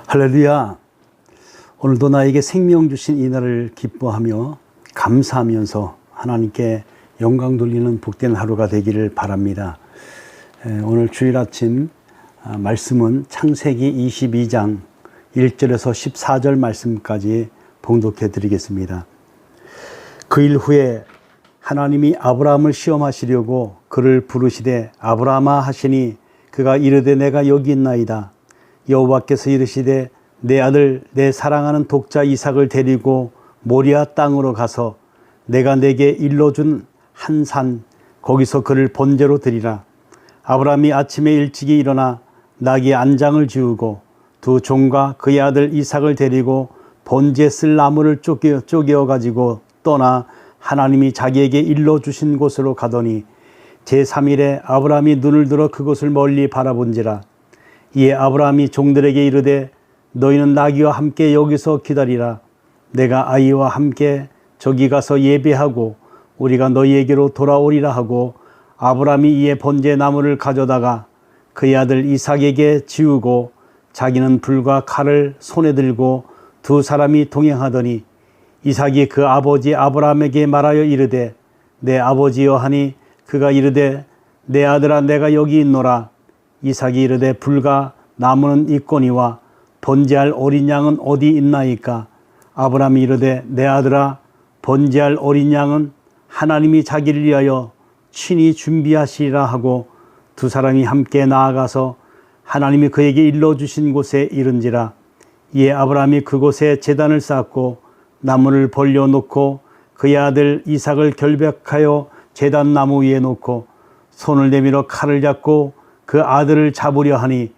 할렐루야. 오늘도 나에게 생명 주신 이 날을 기뻐하며 감사하면서 하나님께 영광 돌리는 복된 하루가 되기를 바랍니다. 오늘 주일 아침 말씀은 창세기 22장 1절에서 14절 말씀까지 봉독해 드리겠습니다. 그 일 후에 하나님이 아브라함을 시험하시려고 그를 부르시되 아브라함아 하시니 그가 이르되 내가 여기 있나이다. 여호와께서 이르시되 내 아들 내 사랑하는 독자 이삭을 데리고 모리아 땅으로 가서 내가 내게 일러준 한 산 거기서 그를 번제로 드리라. 아브라함이 아침에 일찍이 일어나 나귀 안장을 지우고 두 종과 그의 아들 이삭을 데리고 번제 쓸 나무를 쪼개어 가지고 떠나 하나님이 자기에게 일러주신 곳으로 가더니 제3일에 아브라함이 눈을 들어 그곳을 멀리 바라본지라. 이에 아브라함이 종들에게 이르되 너희는 나귀와 함께 여기서 기다리라. 내가 아이와 함께 저기 가서 예배하고 우리가 너희에게로 돌아오리라 하고 아브라함이 이에 번제 나무를 가져다가 그의 아들 이삭에게 지우고 자기는 불과 칼을 손에 들고 두 사람이 동행하더니 이삭이 그 아버지 아브라함에게 말하여 이르되 내 아버지여 하니 그가 이르되 내 아들아 내가 여기 있노라. 이삭이 이르되 불과 나무는 있거니와 번제할 어린 양은 어디 있나이까. 아브라함이 이르되 내 아들아 번제할 어린 양은 하나님이 자기를 위하여 친히 준비하시리라 하고 두 사람이 함께 나아가서 하나님이 그에게 일러주신 곳에 이른지라. 이에 아브라함이 그곳에 제단을 쌓고 나무를 벌려놓고 그의 아들 이삭을 결박하여 제단 나무 위에 놓고 손을 내밀어 칼을 잡고 그 아들을 잡으려 하니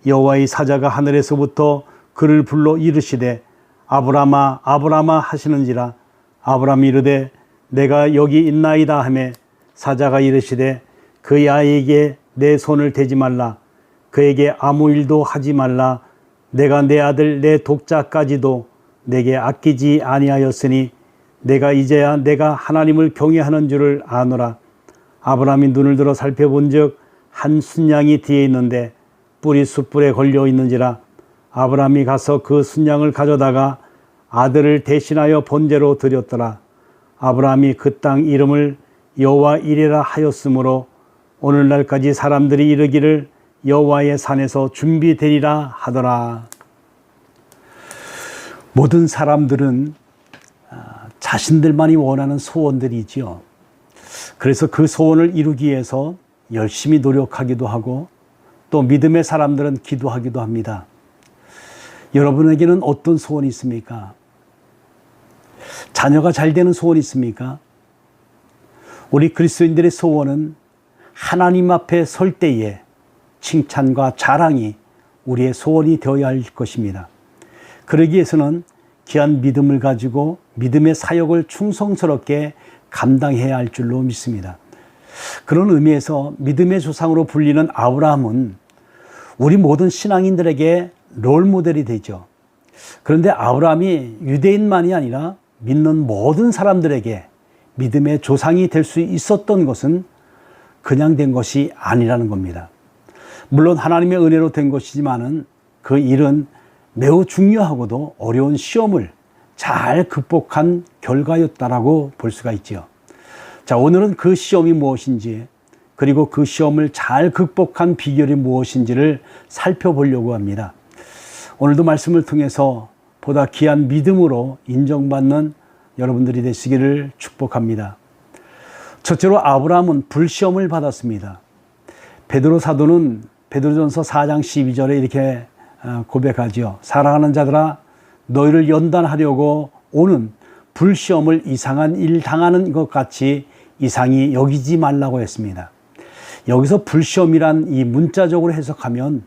여호와의 사자가 하늘에서부터 그를 불러 이르시되 아브라함아 아브라함아 하시는지라. 아브라함이 이르되 내가 여기 있나이다 하매 사자가 이르시되 그 아이에게 내 손을 대지 말라. 그에게 아무 일도 하지 말라. 내가 내 아들 내 독자까지도 내게 아끼지 아니하였으니 내가 이제야 내가 하나님을 경외하는 줄을 아노라. 아브라함이 눈을 들어 살펴본즉 한 순양이 뒤에 있는데 뿔이 숯불에 걸려 있는지라. 아브라함이 가서 그 순양을 가져다가 아들을 대신하여 번제로 드렸더라. 아브라함이 그 땅 이름을 여호와 이레라 하였으므로 오늘날까지 사람들이 이르기를 여호와의 산에서 준비되리라 하더라. 모든 사람들은 자신들만이 원하는 소원들이 있지요. 그래서 그 소원을 이루기 위해서 열심히 노력하기도 하고 또 믿음의 사람들은 기도하기도 합니다. 여러분에게는 어떤 소원이 있습니까? 자녀가 잘 되는 소원이 있습니까? 우리 그리스도인들의 소원은 하나님 앞에 설 때에 칭찬과 자랑이 우리의 소원이 되어야 할 것입니다. 그러기 위해서는 귀한 믿음을 가지고 믿음의 사역을 충성스럽게 감당해야 할 줄로 믿습니다. 그런 의미에서 믿음의 조상으로 불리는 아브라함은 우리 모든 신앙인들에게 롤모델이 되죠. 그런데 아브라함이 유대인만이 아니라 믿는 모든 사람들에게 믿음의 조상이 될 수 있었던 것은 그냥 된 것이 아니라는 겁니다. 물론 하나님의 은혜로 된 것이지만은 그 일은 매우 중요하고도 어려운 시험을 잘 극복한 결과였다라고 볼 수가 있지요. 자, 오늘은 그 시험이 무엇인지 그리고 그 시험을 잘 극복한 비결이 무엇인지를 살펴보려고 합니다. 오늘도 말씀을 통해서 보다 귀한 믿음으로 인정받는 여러분들이 되시기를 축복합니다. 첫째로 아브라함은 불시험을 받았습니다. 베드로 사도는 베드로전서 4장 12절에 이렇게 고백하지요. 사랑하는 자들아 너희를 연단하려고 오는 불시험을 이상한 일 당하는 것 같이 이상히 여기지 말라고 했습니다. 여기서 불시험이란 이 문자적으로 해석하면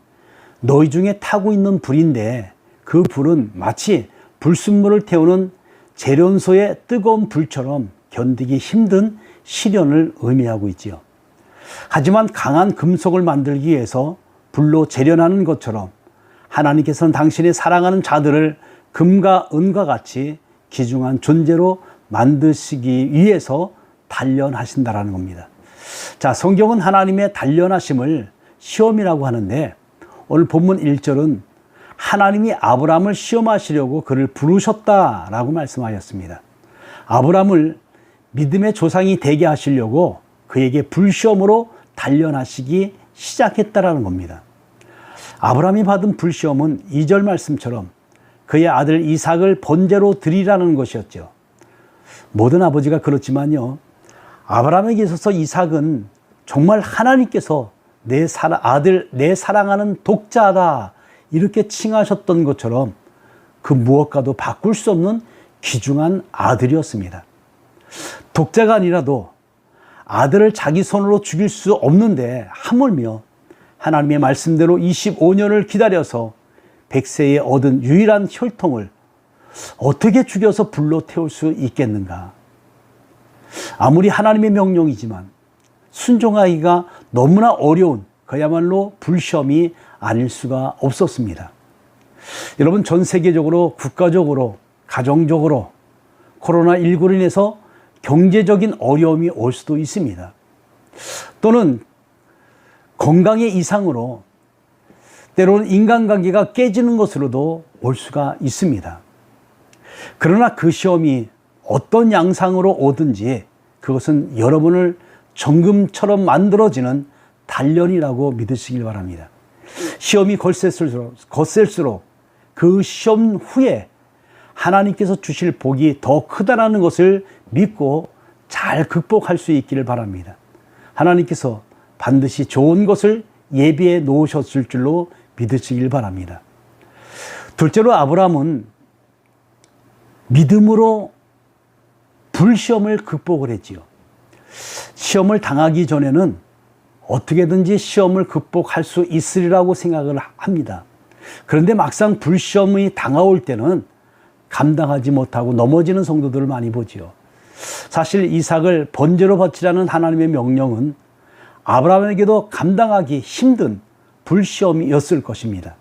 너희 중에 타고 있는 불인데 그 불은 마치 불순물을 태우는 재련소의 뜨거운 불처럼 견디기 힘든 시련을 의미하고 있지요. 하지만 강한 금속을 만들기 위해서 불로 재련하는 것처럼 하나님께서는 당신이 사랑하는 자들을 금과 은과 같이 귀중한 존재로 만드시기 위해서 단련하신다라는 겁니다. 자, 성경은 하나님의 단련하심을 시험이라고 하는데 오늘 본문 1절은 하나님이 아브라함을 시험하시려고 그를 부르셨다라고 말씀하셨습니다. 아브라함을 믿음의 조상이 되게 하시려고 그에게 불시험으로 단련하시기 시작했다라는 겁니다. 아브라함이 받은 불시험은 2절 말씀처럼 그의 아들 이삭을 번제로 드리라는 것이었죠. 모든 아버지가 그렇지만요, 아브라함에게 있어서 이삭은 정말 하나님께서 내 아들, 내 사랑하는 독자다 이렇게 칭하셨던 것처럼 그 무엇과도 바꿀 수 없는 귀중한 아들이었습니다. 독자가 아니라도 아들을 자기 손으로 죽일 수 없는데 하물며 하나님의 말씀대로 25년을 기다려서 100세에 얻은 유일한 혈통을 어떻게 죽여서 불로 태울 수 있겠는가? 아무리 하나님의 명령이지만 순종하기가 너무나 어려운 그야말로 불시험이 아닐 수가 없었습니다. 여러분, 전 세계적으로 국가적으로 가정적으로 코로나19로 인해서 경제적인 어려움이 올 수도 있습니다. 또는 건강의 이상으로 때로는 인간관계가 깨지는 것으로도 올 수가 있습니다. 그러나 그 시험이 어떤 양상으로 오든지 그것은 여러분을 정금처럼 만들어지는 단련이라고 믿으시길 바랍니다. 시험이 거셀수록 그 시험 후에 하나님께서 주실 복이 더 크다라는 것을 믿고 잘 극복할 수 있기를 바랍니다. 하나님께서 반드시 좋은 것을 예비해 놓으셨을 줄로 믿으시길 바랍니다. 둘째로 아브라함은 믿음으로 불시험을 극복을 했지요. 시험을 당하기 전에는 어떻게든지 시험을 극복할 수 있으리라고 생각을 합니다. 그런데 막상 불시험이 다가올 때는 감당하지 못하고 넘어지는 성도들을 많이 보지요. 사실 이삭을 번제로 바치라는 하나님의 명령은 아브라함에게도 감당하기 힘든 불시험이었을 것입니다.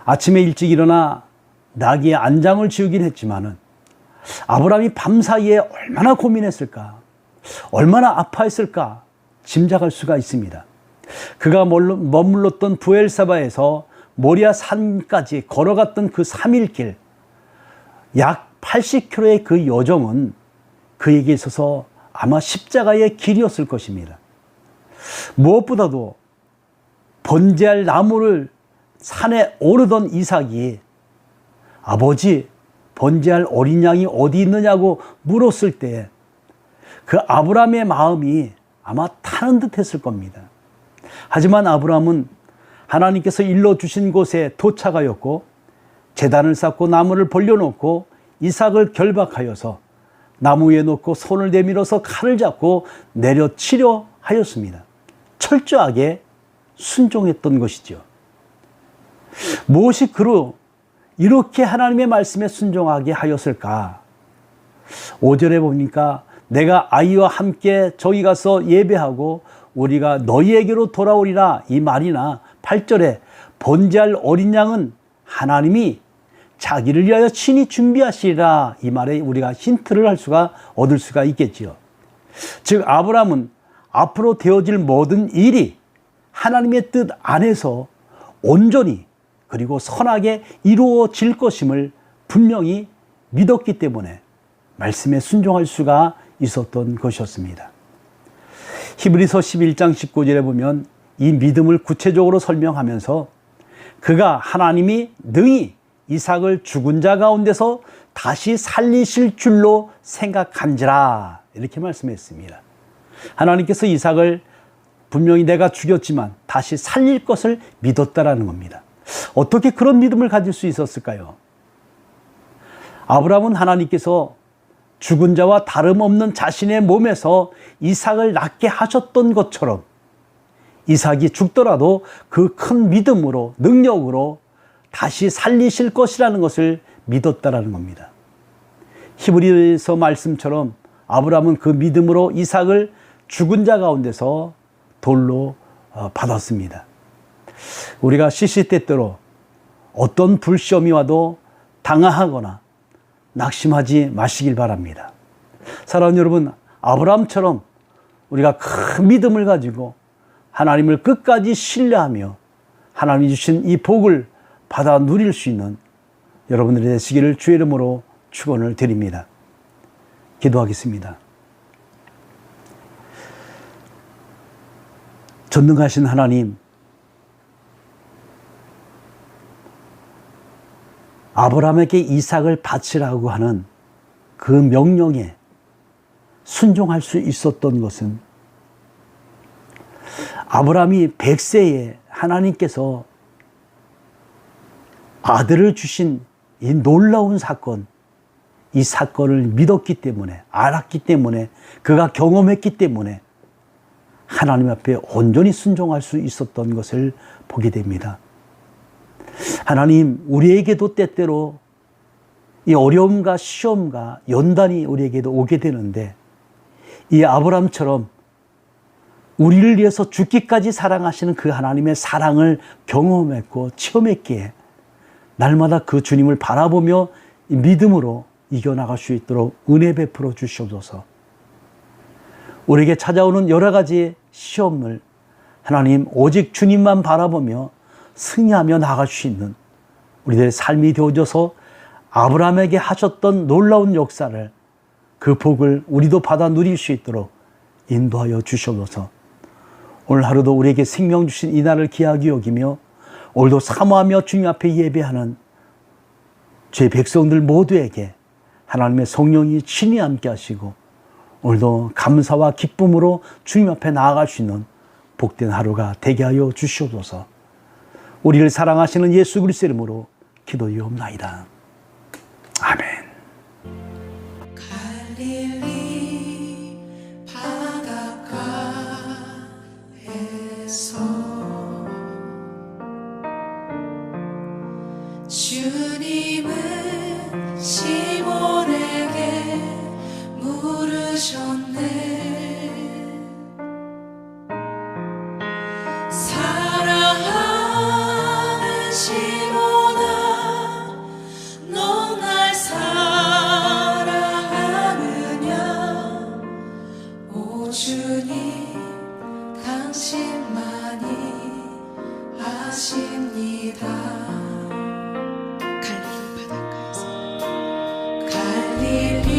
아침에 일찍 일어나 나귀의 안장을 지우긴 했지만은 아브라함이 밤사이에 얼마나 고민했을까, 얼마나 아파했을까 짐작할 수가 있습니다. 그가 머물렀던 부엘사바에서 모리아 산까지 걸어갔던 그 3일길, 약 80km의 그 여정은 그에게 있어서 아마 십자가의 길이었을 것입니다. 무엇보다도 번제할 나무를 산에 오르던 이삭이 아버지, 번제할 어린 양이 어디 있느냐고 물었을 때 그 아브라함의 마음이 아마 타는 듯 했을 겁니다. 하지만 아브라함은 하나님께서 일러주신 곳에 도착하였고 제단을 쌓고 나무를 벌려놓고 이삭을 결박하여서 나무 위에 놓고 손을 내밀어서 칼을 잡고 내려치려 하였습니다. 철저하게 순종했던 것이죠. 무엇이 그로 이렇게 하나님의 말씀에 순종하게 하였을까? 5절에 보니까 내가 아이와 함께 저기 가서 예배하고 우리가 너희에게로 돌아오리라 이 말이나 8절에 번제할 어린 양은 하나님이 자기를 위하여 친히 준비하시리라 이 말에 우리가 힌트를 얻을 수가 있겠지요. 즉 아브라함은 앞으로 되어질 모든 일이 하나님의 뜻 안에서 온전히 그리고 선하게 이루어질 것임을 분명히 믿었기 때문에 말씀에 순종할 수가 있었던 것이었습니다. 히브리서 11장 19절에 보면 이 믿음을 구체적으로 설명하면서 그가 하나님이 능히 이삭을 죽은 자 가운데서 다시 살리실 줄로 생각한지라 이렇게 말씀했습니다. 하나님께서 이삭을 분명히 내가 죽였지만 다시 살릴 것을 믿었다라는 겁니다. 어떻게 그런 믿음을 가질 수 있었을까요? 아브라함은 하나님께서 죽은 자와 다름없는 자신의 몸에서 이삭을 낳게 하셨던 것처럼 이삭이 죽더라도 그 큰 믿음으로 능력으로 다시 살리실 것이라는 것을 믿었다라는 겁니다. 히브리서 말씀처럼 아브라함은 그 믿음으로 이삭을 죽은 자 가운데서 돌로 받았습니다. 우리가 시시때때로 어떤 불시험이 와도 당황하거나 낙심하지 마시길 바랍니다. 사랑하는 여러분, 아브라함처럼 우리가 큰 믿음을 가지고 하나님을 끝까지 신뢰하며 하나님이 주신 이 복을 받아 누릴 수 있는 여러분들이 되시기를 주의 이름으로 축원을 드립니다. 기도하겠습니다. 전능하신 하나님, 아브라함에게 이삭을 바치라고 하는 그 명령에 순종할 수 있었던 것은 아브라함이 100세에 하나님께서 아들을 주신 이 놀라운 사건, 이 사건을 믿었기 때문에, 알았기 때문에, 그가 경험했기 때문에 하나님 앞에 온전히 순종할 수 있었던 것을 보게 됩니다. 하나님, 우리에게도 때때로 이 어려움과 시험과 연단이 우리에게도 오게 되는데, 이 아브라함처럼 우리를 위해서 죽기까지 사랑하시는 그 하나님의 사랑을 경험했고 체험했기에 날마다 그 주님을 바라보며 믿음으로 이겨나갈 수 있도록 은혜 베풀어 주시옵소서. 우리에게 찾아오는 여러 가지 시험을 하나님 오직 주님만 바라보며 승리하며 나갈 수 있는 우리들의 삶이 되어져서 아브라함에게 하셨던 놀라운 역사를, 그 복을 우리도 받아 누릴 수 있도록 인도하여 주시옵소서. 오늘 하루도 우리에게 생명 주신 이 날을 귀하게 여기며 오늘도 사모하며 주님 앞에 예배하는 제 백성들 모두에게 하나님의 성령이 친히 함께 하시고 오늘도 감사와 기쁨으로 주님 앞에 나아갈 수 있는 복된 하루가 되게 하여 주시옵소서. 우리를 사랑하시는 예수 그리스도의 이름으로 기도하옵나이다. 아멘. 갈릴리 바닷가에서 주님은 시몬에게 물으셨네. 사랑하는 시몬아, 넌 날 사랑하느냐? 오 주님, 당신만이 아십니다. 갈릴리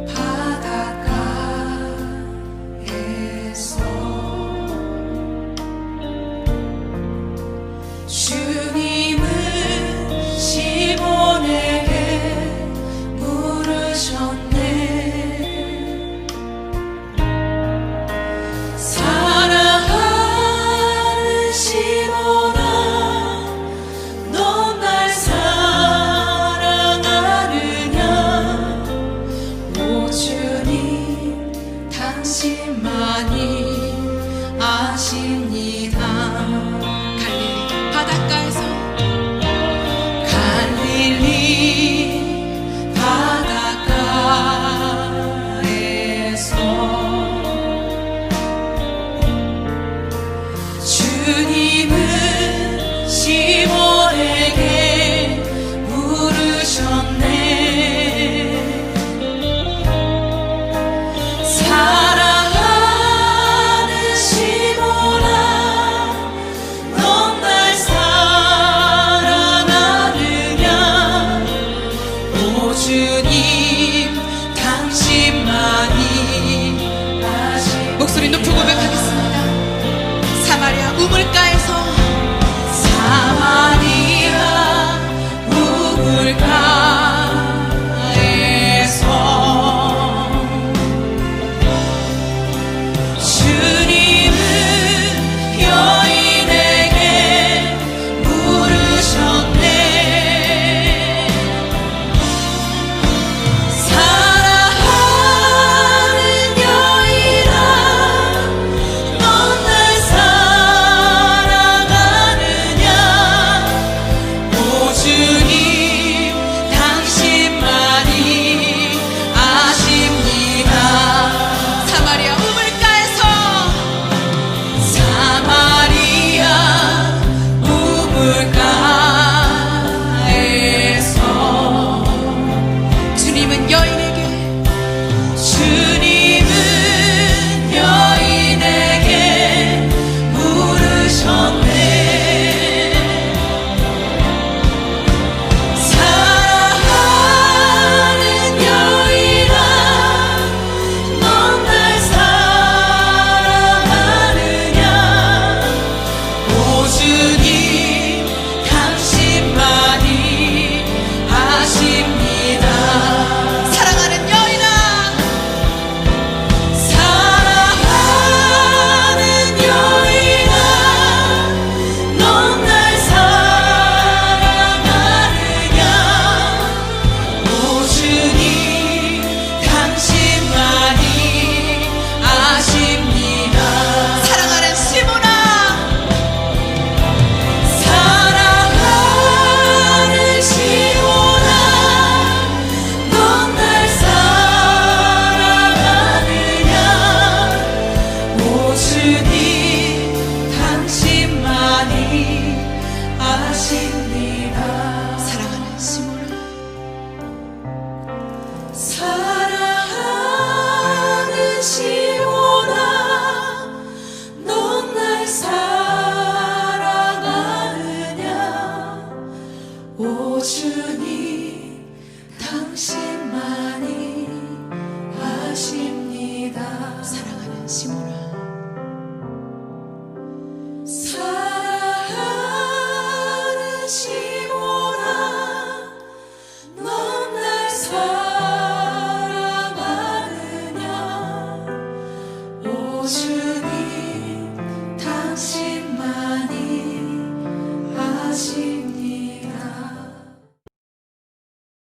바닷가에서 주님은 시몬에게 물으셨네. 사랑하는 시몬아, 주신